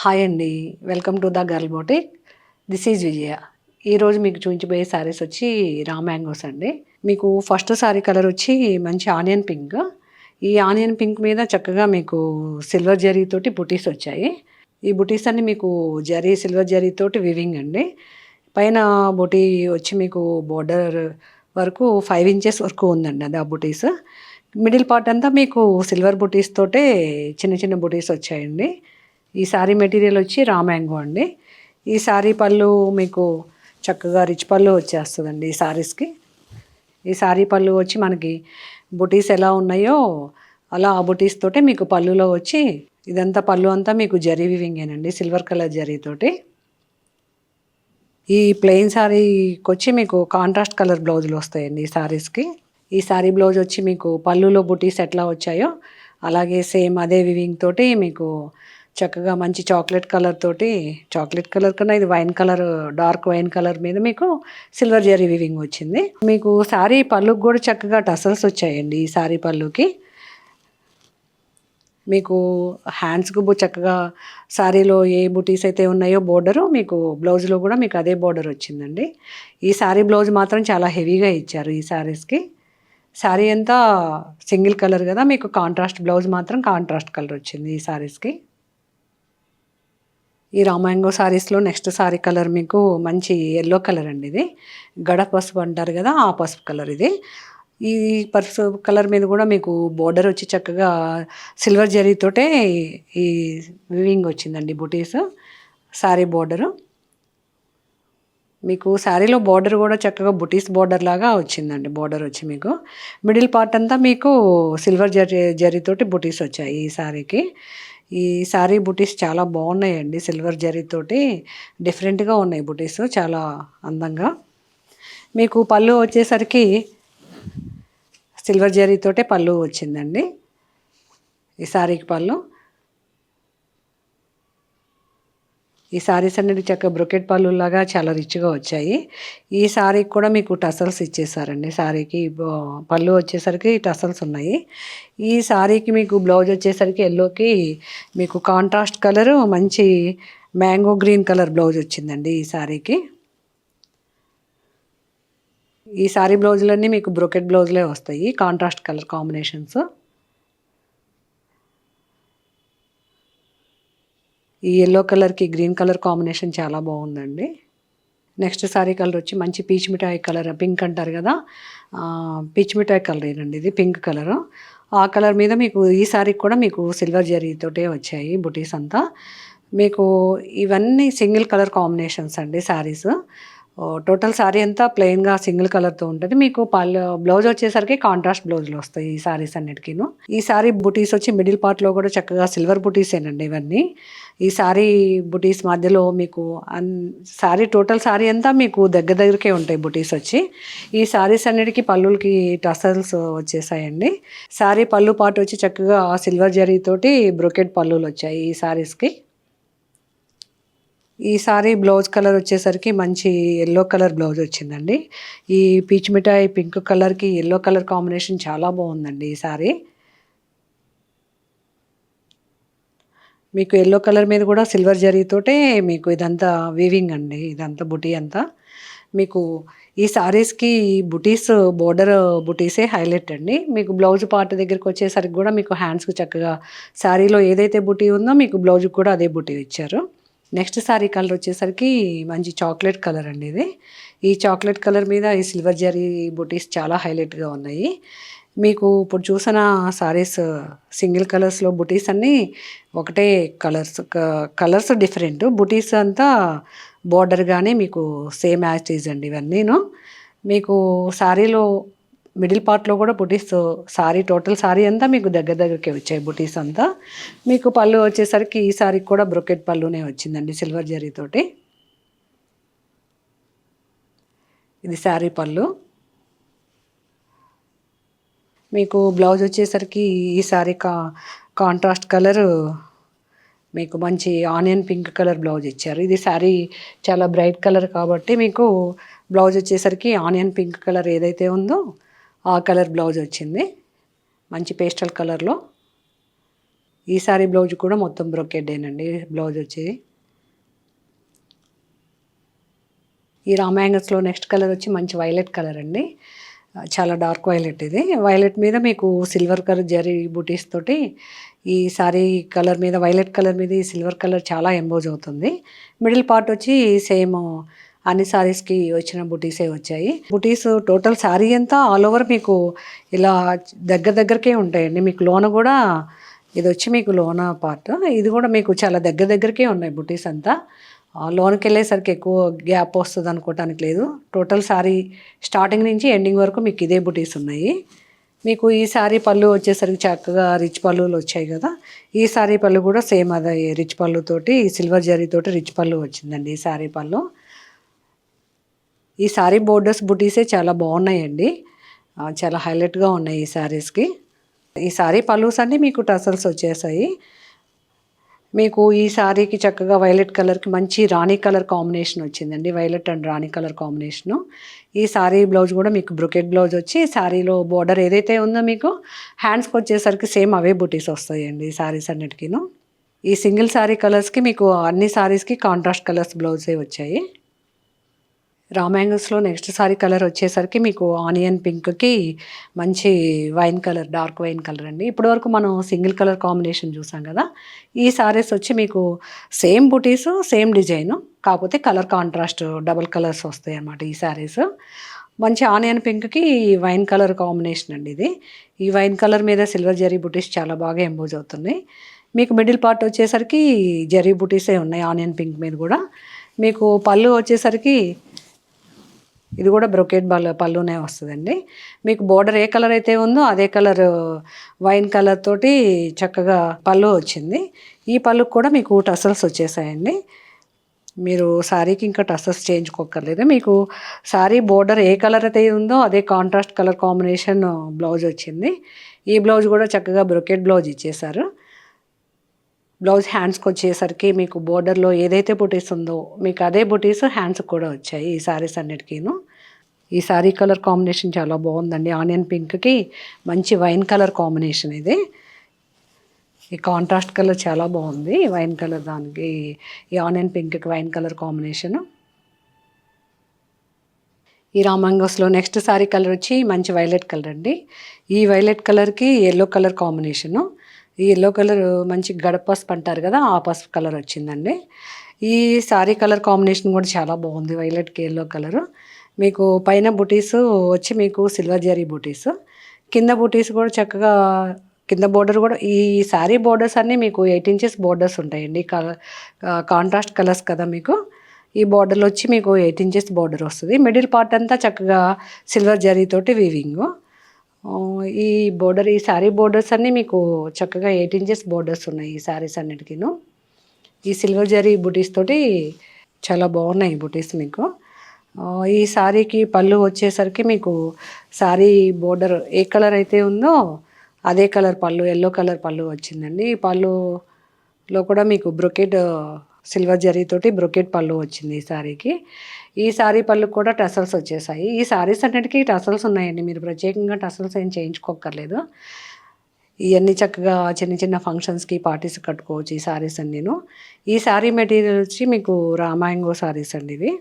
Hi అండి. Welcome to the girl boutique. This is Vijaya. ఈరోజు మీకు చూపించబోయే శారీస్ వచ్చి రా మ్యాంగోస్ అండి. మీకు ఫస్ట్ శారీ కలర్ వచ్చి మంచి ఆనియన్ పింక్. ఈ ఆనియన్ పింక్ మీద చక్కగా మీకు సిల్వర్ జరీతోటి బుటీస్ వచ్చాయి. ఈ బుటీస్ అన్ని మీకు సిల్వర్ జరీతోటి వివింగ్ అండి. పైన బుటీ వచ్చి మీకు బోర్డర్ వరకు 5 ఇంచెస్ వరకు ఉందండి అది ఆ బుటీస్. మిడిల్ పార్ట్ అంతా మీకు సిల్వర్ బుటీస్ తోటే చిన్న చిన్న బుటీస్ వచ్చాయండి. ఈ శారీ మెటీరియల్ వచ్చి రా మ్యాంగో అండి. ఈ శారీ పళ్ళు మీకు చక్కగా రిచ్ పళ్ళు వచ్చేస్తుందండి ఈ శారీస్కి. ఈ శారీ పళ్ళు వచ్చి మనకి బుటీస్ ఎలా ఉన్నాయో అలా ఆ బుటీస్ తోటే మీకు పళ్ళులో వచ్చి ఇదంతా పళ్ళు అంతా మీకు జరీ వివింగేనండి, సిల్వర్ కలర్ జరీతోటి. ఈ ప్లెయిన్ శారీకి వచ్చి మీకు కాంట్రాస్ట్ కలర్ బ్లౌజులు వస్తాయండి ఈ శారీస్కి. ఈ శారీ బ్లౌజ్ వచ్చి మీకు పళ్ళులో బుటీస్ ఎట్లా వచ్చాయో అలాగే సేమ్ అదే వివింగ్ తోటి మీకు చక్కగా మంచి చాక్లెట్ కలర్ తోటి, చాక్లెట్ కలర్ కన్నా ఇది wine colour, dark wine colour మీద మీకు సిల్వర్ జరీ వివింగ్ వచ్చింది. మీకు శారీ పళ్ళుకి కూడా చక్కగా టసల్స్ వచ్చాయండి ఈ శారీ పళ్ళుకి. మీకు హ్యాండ్స్కు చక్కగా శారీలో ఏ బుటీస్ అయితే ఉన్నాయో బోర్డరు మీకు బ్లౌజ్లో కూడా మీకు అదే బోర్డర్ వచ్చిందండి. ఈ శారీ బ్లౌజ్ మాత్రం చాలా హెవీగా ఇచ్చారు ఈ శారీస్కి. శారీ అంతా సింగిల్ కలర్ కదా, మీకు కాంట్రాస్ట్ బ్లౌజ్ మాత్రం కాంట్రాస్ట్ కలర్ వచ్చింది ఈ శారీస్కి. ఈ రా మ్యాంగో శారీస్లో నెక్స్ట్ శారీ కలర్ మీకు మంచి ఎల్లో కలర్ అండి. ఇది గడ పసుపు అంటారు కదా, ఆ పసుపు కలర్ ఇది. ఈ పసుపు కలర్ మీద కూడా మీకు బోర్డర్ వచ్చి చక్కగా సిల్వర్ జరీతోటే ఈ వివింగ్ వచ్చిందండి బుటీస్ శారీ బోర్డరు. మీకు శారీలో బోర్డర్ కూడా చక్కగా బుటీస్ బోర్డర్ లాగా వచ్చిందండి. బోర్డర్ వచ్చి మీకు మిడిల్ పార్ట్ అంతా మీకు సిల్వర్ జరీతోటి బుటీస్ వచ్చాయి ఈ శారీకి. ఈ శారీ బుటీస్ చాలా బాగున్నాయండి, సిల్వర్ జరీతోటి డిఫరెంట్గా ఉన్నాయి బుటీస్, చాలా అందంగా. మీకు పళ్ళు వచ్చేసరికి సిల్వర్ జరీతోటే పళ్ళు వచ్చిందండి ఈ శారీకి పళ్ళు. ఈ శారీస్ అన్నిటి చక్కగా బ్రొకెట్ పళ్ళులాగా చాలా రిచ్గా వచ్చాయి. ఈ శారీకి కూడా మీకు టసల్స్ ఇచ్చేసారండి. శారీకి పళ్ళు వచ్చేసరికి టసల్స్ ఉన్నాయి. ఈ శారీకి మీకు బ్లౌజ్ వచ్చేసరికి ఎల్లోకి మీకు కాంట్రాస్ట్ కలరు మంచి మ్యాంగో గ్రీన్ కలర్ బ్లౌజ్ వచ్చిందండి ఈ శారీకి. ఈ శారీ బ్లౌజులన్నీ మీకు బ్రొకెట్ బ్లౌజ్లే వస్తాయి, కాంట్రాస్ట్ కలర్ కాంబినేషన్స్. ఈ ఎల్లో కలర్కి గ్రీన్ కలర్ కాంబినేషన్ చాలా బాగుందండి. నెక్స్ట్ శారీ కలర్ వచ్చి మంచి పీచ్ మిఠాయి కలర్, పింక్ అంటారు కదా, పీచ్ మిఠాయి కలర్ ఏనండి ఇది, పింక్ కలరు. ఆ కలర్ మీద మీకు ఈ శారీకి కూడా మీకు సిల్వర్ జరీతోటే వచ్చాయి బుటీస్ అంతా. మీకు ఇవన్నీ సింగిల్ కలర్ కాంబినేషన్స్ అండి శారీస్. టోటల్ శారీ అంతా ప్లెయిన్గా సింగిల్ కలర్తో ఉంటుంది. మీకు బ్లౌజ్ వచ్చేసరికి కాంట్రాస్ట్ బ్లౌజులు వస్తాయి ఈ శారీస్ అన్నిటికీను. ఈ శారీ బుటీస్ వచ్చి మిడిల్ పార్ట్లో కూడా చక్కగా సిల్వర్ బుటీసేనండి ఇవన్నీ. ఈ శారీ బుటీస్ మధ్యలో మీకు శారీ టోటల్ శారీ అంతా మీకు దగ్గరకే ఉంటాయి బుటీస్ వచ్చి. ఈ శారీస్ అన్నిటికీ పళ్ళులకి టసల్స్ వచ్చేసాయండి. శారీ పళ్ళు పాటు వచ్చి చక్కగా సిల్వర్ జరీతోటి బ్రొకెట్ పళ్ళులు వచ్చాయి ఈ శారీస్కి. ఈ శారీ బ్లౌజ్ కలర్ వచ్చేసరికి మంచి ఎల్లో కలర్ బ్లౌజ్ వచ్చిందండి. ఈ పీచ్ మిఠాయి పింక్ కలర్కి ఎల్లో కలర్ కాంబినేషన్ చాలా బాగుందండి ఈ శారీ. మీకు ఎల్లో కలర్ మీద కూడా సిల్వర్ జరీతోటే మీకు ఇదంతా వీవింగ్ అండి, ఇదంతా బుటీ అంతా. మీకు ఈ శారీస్కి బుటీస్ బోర్డర్ బుటీసే హైలైట్ అండి. మీకు బ్లౌజ్ పార్ట్ దగ్గరికి వచ్చేసరికి కూడా మీకు హ్యాండ్స్కి చక్కగా శారీలో ఏదైతే బుటీ ఉందో మీకు బ్లౌజ్కి కూడా అదే బుటీ ఇచ్చారు. నెక్స్ట్ శారీ కలర్ వచ్చేసరికి మంచి చాక్లెట్ కలర్ అండి ఇది. ఈ చాక్లెట్ కలర్ మీద ఈ సిల్వర్ జరీ బుటీస్ చాలా హైలైట్గా ఉన్నాయి. మీకు ఇప్పుడు చూసిన శారీస్ సింగిల్ కలర్స్లో బుటీస్ అన్నీ ఒకటే కలర్స్ డిఫరెంట్, బుటీస్ అంతా బోర్డర్ కానీ మీకు సేమ్ యాజ్ ఈజ్ అండి ఇవన్నీను. మీకు శారీలో మిడిల్ పార్ట్లో కూడా బుటీస్, శారీ టోటల్ శారీ అంతా మీకు దగ్గరకే వచ్చాయి బుటీస్ అంతా. మీకు పళ్ళు వచ్చేసరికి ఈ శారీకి కూడా బ్రొకెట్ పళ్ళునే వచ్చిందండి సిల్వర్ జరీతోటి. ఇది శారీ పళ్ళు. మీకు బ్లౌజ్ వచ్చేసరికి ఈ శారీ కాంట్రాస్ట్ కలరు మీకు మంచి ఆనియన్ పింక్ కలర్ బ్లౌజ్ ఇచ్చారు. ఇది శారీ చాలా బ్రైట్ కలర్ కాబట్టి మీకు బ్లౌజ్ వచ్చేసరికి ఆనియన్ పింక్ కలర్ ఏదైతే ఉందో ఆ కలర్ బ్లౌజ్ వచ్చింది, మంచి పేస్టల్ కలర్లో. ఈ సారీ బ్లౌజ్ కూడా మొత్తం బ్రొకెడ్డేనండి బ్లౌజ్ వచ్చి. ఈ రామా యాంగిల్స్లో నెక్స్ట్ కలర్ వచ్చి మంచి వైలెట్ కలర్ అండి. చాలా డార్క్ వైలెట్ ఇది. వైలెట్ మీద మీకు సిల్వర్ కలర్ జరీ బూటీస్ తోటి ఈ సారీ కలర్ మీద, వైలెట్ కలర్ మీద ఈ సిల్వర్ కలర్ చాలా ఎంబోజ్ అవుతుంది. మిడిల్ పార్ట్ వచ్చి సేమ్ అన్ని సారీస్కి వచ్చిన బుటీసే వచ్చాయి. బుటీస్ టోటల్ సారీ అంతా ఆల్ ఓవర్ మీకు ఇలా దగ్గరకే ఉంటాయండి. మీకు లోన కూడా ఇది వచ్చి మీకు లోన పార్ట్, ఇది కూడా మీకు చాలా దగ్గరకే ఉన్నాయి బుటీస్ అంతా. లోన్కి వెళ్ళేసరికి ఎక్కువ గ్యాప్ వస్తుంది అనుకోవటానికి లేదు. టోటల్ సారీ స్టార్టింగ్ నుంచి ఎండింగ్ వరకు మీకు ఇదే బుటీస్ ఉన్నాయి. మీకు ఈ సారీ పళ్ళు వచ్చేసరికి చక్కగా రిచ్ పళ్ళులు వచ్చాయి కదా. ఈ సారీ పళ్ళు కూడా సేమ్ అదే రిచ్ పళ్ళుతోటి సిల్వర్ జరీతోటి రిచ్ పళ్ళు వచ్చిందండి ఈ సారీ పళ్ళు. ఈ సారీ బోర్డర్స్ బుటీసే చాలా బాగున్నాయండి. చాలా హైలైట్గా ఉన్నాయి ఈ సారీస్కి. ఈ సారీ పళ్ళుస్ అన్నీ మీకు టసల్స్ వచ్చేసాయి. మీకు ఈ సారీకి చక్కగా వైలెట్ కలర్కి మంచి రాణి కలర్ కాంబినేషన్ వచ్చిందండి. Violet and Rani colour combination. ఈ సారీ బ్లౌజ్ కూడా మీకు బ్రొకెట్ బ్లౌజ్ వచ్చి సారీలో బోర్డర్ ఏదైతే ఉందో మీకు హ్యాండ్స్కి వచ్చేసరికి సేమ్ అవే బుటీస్ వస్తాయండి ఈ సారీస్ అన్నిటికీను. ఈ సింగిల్ సారీ కలర్స్కి మీకు అన్ని సారీస్కి కాంట్రాస్ట్ కలర్స్ బ్లౌజే వచ్చాయి. రామా యాంగిల్స్లో నెక్స్ట్ సారీ కలర్ వచ్చేసరికి మీకు ఆనియన్ పింక్కి మంచి wine colour, dark wine colour అండి. ఇప్పటివరకు మనం సింగిల్ కలర్ కాంబినేషన్ చూసాం కదా. ఈ సారీస్ వచ్చి మీకు సేమ్ బుటీస్, సేమ్ డిజైను, కాకపోతే కలర్ కాంట్రాస్ట్ డబల్ కలర్స్ వస్తాయి అన్నమాట ఈ సారీస్. మంచి ఆనియన్ పింక్కి వైన్ కలర్ కాంబినేషన్ అండి ఇది. ఈ వైన్ కలర్ మీద సిల్వర్ జరీ బుటీస్ చాలా బాగా ఎంబోజ్ అవుతున్నాయి. మీకు మిడిల్ పార్ట్ వచ్చేసరికి జరీ బుటీసే ఉన్నాయి ఆనియన్ పింక్ మీద కూడా. మీకు పళ్ళు వచ్చేసరికి ఇది కూడా బ్రొకెట్ పళ్ళునే వస్తుందండి. మీకు బోర్డర్ ఏ కలర్ అయితే ఉందో అదే కలర్ వైన్ కలర్ తోటి చక్కగా పళ్ళు వచ్చింది. ఈ పళ్ళుకి కూడా మీకు టసల్స్ వచ్చేసాయండి. మీరు శారీకి ఇంకా టసల్స్ చేయించుకోక్కర్లేదు. మీకు శారీ బోర్డర్ ఏ కలర్ అయితే ఉందో అదే కాంట్రాస్ట్ కలర్ కాంబినేషన్ బ్లౌజ్ వచ్చింది. ఈ బ్లౌజ్ కూడా చక్కగా బ్రొకెట్ బ్లౌజ్ ఇచ్చేసారు. బ్లౌజ్ హ్యాండ్స్కి వచ్చేసరికి మీకు బోర్డర్లో ఏదైతే బుటీస్ ఉందో మీకు అదే బుటీస్ హ్యాండ్స్కి కూడా వచ్చాయి ఈ సారీస్ అన్నిటికీను. ఈ సారీ కలర్ కాంబినేషన్ చాలా బాగుందండి. ఆనియన్ పింక్కి మంచి వైన్ కలర్ కాంబినేషన్ ఇది. ఈ కాంట్రాస్ట్ కలర్ చాలా బాగుంది. వైన్ కలర్ దానికి ఈ ఆనియన్ పింక్కి వైన్ కలర్ కాంబినేషను. ఈ రామాంగోస్లో నెక్స్ట్ సారీ కలర్ వచ్చి మంచి వైలెట్ కలర్ అండి. ఈ వైలెట్ కలర్కి ఎల్లో కలర్ కాంబినేషను. ఈ ఎల్లో కలర్ మంచి గడప పసుపు అంటారు కదా, ఆ పసుపు కలర్ వచ్చిందండి. ఈ సారీ కలర్ కాంబినేషన్ కూడా చాలా బాగుంది. వైలెట్కి ఎల్లో కలరు. మీకు పైన బుటీస్ వచ్చి మీకు సిల్వర్ జరీ బుటీస్, కింద బుటీస్ కూడా చక్కగా కింద బోర్డర్ కూడా ఈ సారీ బోర్డర్స్ అన్నీ మీకు 8 ఇంచెస్ బోర్డర్స్ ఉంటాయండి. కాంట్రాస్ట్ కలర్స్ కదా మీకు. ఈ బోర్డర్లో వచ్చి మీకు 8 ఇంచెస్ బోర్డర్ వస్తుంది. మిడిల్ పార్ట్ అంతా చక్కగా సిల్వర్ జరీతోటి వీవింగ్. ఈ బోర్డర్ ఈ శారీ బోర్డర్స్ అన్నీ మీకు చక్కగా 8 ఇంచెస్ బోర్డర్స్ ఉన్నాయి ఈ శారీస్ అన్నిటికీను. ఈ సిల్వర్ జరీ బుటీస్ తోటి చాలా బాగున్నాయి బుటీస్ మీకు. ఈ శారీకి పళ్ళు వచ్చేసరికి మీకు శారీ బోర్డర్ ఏ కలర్ అయితే ఉందో అదే కలర్ పళ్ళు, ఎల్లో కలర్ పళ్ళు వచ్చిందండి. ఈ పళ్ళులో కూడా మీకు బ్రొకెట్ సిల్వర్ జరీతోటి బ్రొకెట్ పళ్ళు వచ్చింది ఈ శారీకి. ఈ శారీ పళ్ళు కూడా టసల్స్ వచ్చేసాయి. ఈ శారీస్ అన్నిటికీ టసల్స్ ఉన్నాయండి. మీరు ప్రత్యేకంగా టసల్స్ ఏం చేయించుకోక్కర్లేదు. ఇవన్నీ చక్కగా చిన్న చిన్న ఫంక్షన్స్కి, పార్టీస్ కట్టుకోవచ్చు ఈ శారీస్ అన్నీను. ఈ శారీ మెటీరియల్ వచ్చి మీకు రామాయంగో శారీస్ అండి ఇవి.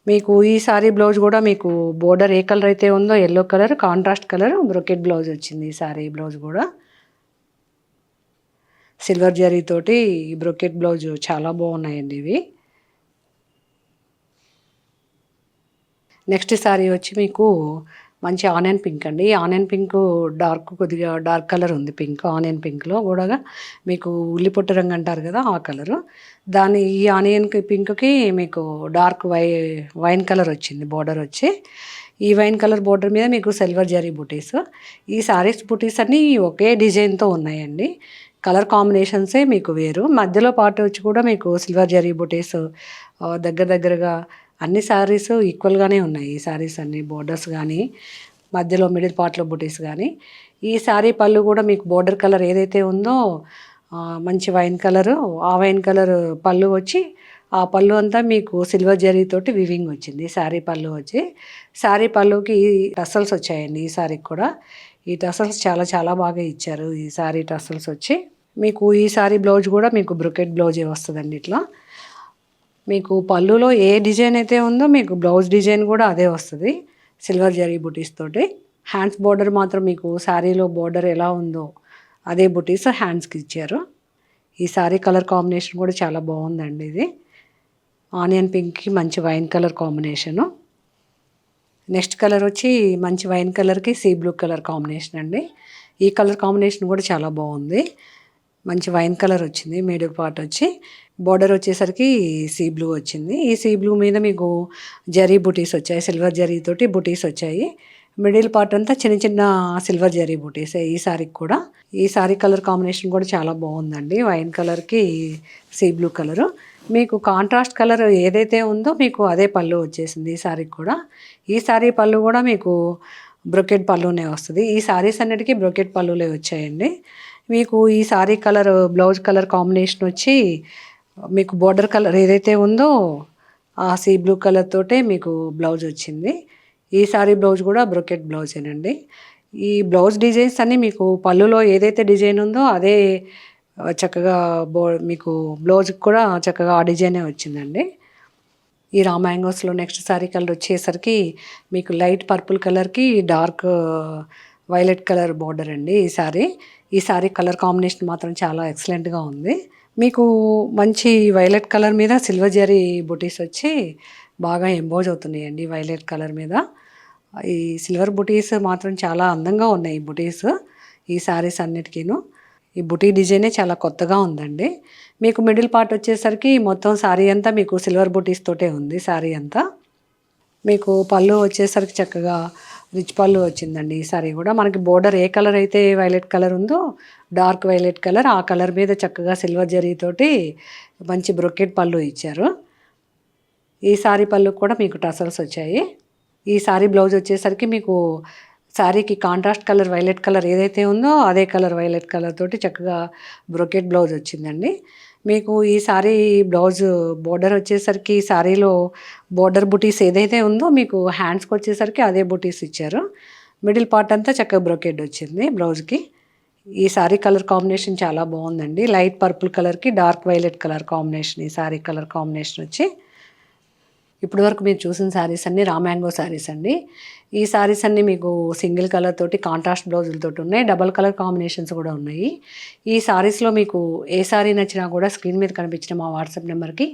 మీకు ఈ శారీ బ్లౌజ్ కూడా మీకు బోర్డర్ ఏ కలర్ అయితే ఉందో yellow colour contrast colour brocade blouse వచ్చింది ఈ శారీ బ్లౌజ్ కూడా. సిల్వర్ జరీతోటి ఈ బ్రొకెట్ బ్లౌజ్ చాలా బాగున్నాయండి ఇవి. నెక్స్ట్ శారీ వచ్చి మీకు మంచి ఆనియన్ పింక్ అండి. ఆనియన్ పింక్ కొద్దిగా డార్క్ కలర్ ఉంది పింక్. ఆనియన్ పింక్లో కూడా మీకు ఉల్లిపొట్టు రంగు అంటారు కదా ఆ కలరు. ఈ ఆనియన్ పింక్కి మీకు డార్క్ వైన్ కలర్ వచ్చింది బోర్డర్ వచ్చి. ఈ వైన్ కలర్ బోర్డర్ మీద మీకు సిల్వర్ జరీ బుటీస్. ఈ సారీస్ బుటీస్ అన్నీ ఒకే డిజైన్తో ఉన్నాయండి. కలర్ కాంబినేషన్సే మీకు వేరు. మధ్యలో పార్ట్ వచ్చి కూడా మీకు సిల్వర్ జరీ బుటీస్ దగ్గరగా అన్ని శారీస్ ఈక్వల్గానే ఉన్నాయి. ఈ శారీస్ అన్ని బోర్డర్స్ కానీ మధ్యలో మిడిల్ పార్ట్లో బుటీస్ కానీ. ఈ శారీ పళ్ళు కూడా మీకు బోర్డర్ కలర్ ఏదైతే ఉందో మంచి వైన్ కలరు, ఆ వైన్ కలర్ పళ్ళు వచ్చి ఆ పళ్ళు అంతా మీకు సిల్వర్ జరీతోటి వివింగ్ వచ్చింది శారీ పళ్ళు వచ్చి. శారీ పళ్ళుకి టసల్స్ వచ్చాయండి ఈ శారీకి కూడా. ఈ టసల్స్ చాలా చాలా బాగా ఇచ్చారు ఈ శారీ టసల్స్ వచ్చి. మీకు ఈ శారీ బ్లౌజ్ కూడా మీకు బ్రొకెట్ బ్లౌజే వస్తుందండి. ఇట్లా మీకు పళ్ళులో ఏ డిజైన్ అయితే ఉందో మీకు బ్లౌజ్ డిజైన్ కూడా అదే వస్తుంది సిల్వర్ జరీ బుటీస్ తోటి. హ్యాండ్స్ బోర్డర్ మాత్రం మీకు శారీలో బోర్డర్ ఎలా ఉందో అదే బుటీస్ హ్యాండ్స్కి ఇచ్చారు. ఈ శారీ కలర్ కాంబినేషన్ కూడా చాలా బాగుందండి. ఇది ఆనియన్ పింక్కి మంచి wine colour combination. Next colour వచ్చి మంచి వైన్ కలర్కి సీ బ్లూ కలర్ కాంబినేషన్ అండి. ఈ కలర్ కాంబినేషన్ కూడా చాలా బాగుంది. మంచి వైన్ కలర్ వచ్చింది. మిడిల్ పార్ట్ వచ్చి బార్డర్ వచ్చేసరికి సీ బ్లూ వచ్చింది. ఈ సీ బ్లూ మీద మీకు జరీ బుటీస్ వచ్చాయి, సిల్వర్ జరీతోటి బుటీస్ వచ్చాయి. మిడిల్ పార్ట్ అంతా చిన్న చిన్న సిల్వర్ జరీ బుటీసే ఈ సారీకి కూడా. ఈ సారీ కలర్ కాంబినేషన్ కూడా చాలా బాగుందండి. వైన్ కలర్కి సీ బ్లూ కలరు. మీకు కాంట్రాస్ట్ కలర్ ఏదైతే ఉందో మీకు అదే పళ్ళు వచ్చేసింది ఈ సారీకి కూడా. ఈ సారీ పళ్ళు కూడా మీకు బ్రొకెట్ పళ్ళునే వస్తుంది. ఈ సారీస్ అన్నిటికీ బ్రొకెట్ పళ్ళులే వచ్చాయండి. మీకు ఈ sorry colour blouse colour combination వచ్చి మీకు బోర్డర్ కలర్ ఏదైతే ఉందో ఆ సీ బ్లూ కలర్ తోటే మీకు బ్లౌజ్ వచ్చింది. ఈ సారీ బ్లౌజ్ కూడా బ్రొకెట్ బ్లౌజేనండి. ఈ బ్లౌజ్ డిజైన్స్ అన్నీ మీకు పళ్ళులో ఏదైతే డిజైన్ ఉందో అదే చక్కగా మీకు బ్లౌజ్కి కూడా చక్కగా ఆ డిజైనే వచ్చిందండి. ఈ రా మ్యాంగోస్లో నెక్స్ట్ సారీ కలర్ వచ్చేసరికి మీకు లైట్ పర్పుల్ కలర్కి డార్క్ వైలెట్ కలర్ బార్డర్ అండి ఈ సారీ కలర్ కాంబినేషన్ మాత్రం చాలా ఎక్సలెంట్గా ఉంది. మీకు మంచి వైలెట్ కలర్ మీద సిల్వర్ జరీ బుటీస్ వచ్చి బాగా ఎంబోజ్ అవుతున్నాయండి వైలెట్ కలర్ మీద. ఈ సిల్వర్ బుటీస్ మాత్రం చాలా అందంగా ఉన్నాయి ఈ బుటీస్ ఈ సారీస్ అన్నిటికీను. ఈ బుటీ డిజైనే చాలా కొత్తగా ఉందండి. మీకు మిడిల్ పార్ట్ వచ్చేసరికి మొత్తం సారీ అంతా మీకు సిల్వర్ బుటీస్ తోటే ఉంది సారీ అంతా. మీకు పళ్ళు వచ్చేసరికి చక్కగా రిచ్ పళ్ళు వచ్చిందండి. ఈ సారీ కూడా మనకి బోర్డర్ ఏ కలర్ అయితే వైలెట్ కలర్ ఉందో డార్క్ వైలెట్ కలర్ ఆ కలర్ మీద చక్కగా సిల్వర్ జరీతోటి మంచి బ్రొకెట్ పళ్ళు ఇచ్చారు. ఈ సారీ పళ్ళు కూడా మీకు టసల్స్ వచ్చాయి. ఈ సారీ బ్లౌజ్ వచ్చేసరికి మీకు శారీకి కాంట్రాస్ట్ కలర్ వైలెట్ కలర్ ఏదైతే ఉందో అదే కలర్ వైలెట్ కలర్ తోటి చక్కగా బ్రొకెట్ బ్లౌజ్ వచ్చిందండి. మీకు ఈ సారీ బ్లౌజ్ బోర్డర్ వచ్చేసరికి సారీలో బోర్డర్ బుటీస్ ఏదైతే ఉందో మీకు హ్యాండ్స్కి వచ్చేసరికి అదే బుటీస్ ఇచ్చారు. మిడిల్ పార్ట్ అంతా చక్కగా బ్రొకెట్ వచ్చింది బ్లౌజ్కి. ఈ సారీ కలర్ కాంబినేషన్ చాలా బాగుందండి. లైట్ పర్పుల్ కలర్కి డార్క్ వైలెట్ కలర్ కాంబినేషన్ ఈ సారీ కలర్ కాంబినేషన్ వచ్చి. ఇప్పటి వరకు మీరు చూసిన శారీస్ అన్నీ రా మ్యాంగో శారీస్ అండి. ఈ శారీస్ అన్నీ మీకు సింగిల్ కలర్ తోటి కాంట్రాస్ట్ బ్లౌజులతోటి ఉన్నాయి. డబల్ కలర్ కాంబినేషన్స్ కూడా ఉన్నాయి. ఈ శారీస్లో మీకు ఏ శారీ నచ్చినా కూడా స్క్రీన్ మీద కనిపించిన మా వాట్సాప్ నెంబర్కి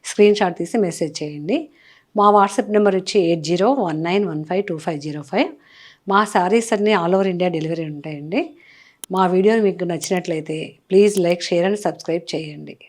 స్క్రీన్ షాట్ తీసి మెసేజ్ చేయండి. మా వాట్సాప్ నెంబర్ వచ్చి 8019152505. మా శారీస్ అన్నీ ఆల్ ఓవర్ ఇండియా డెలివరీ ఉంటాయండి. మా వీడియోని మీకు నచ్చినట్లయితే please like, share and subscribe చేయండి.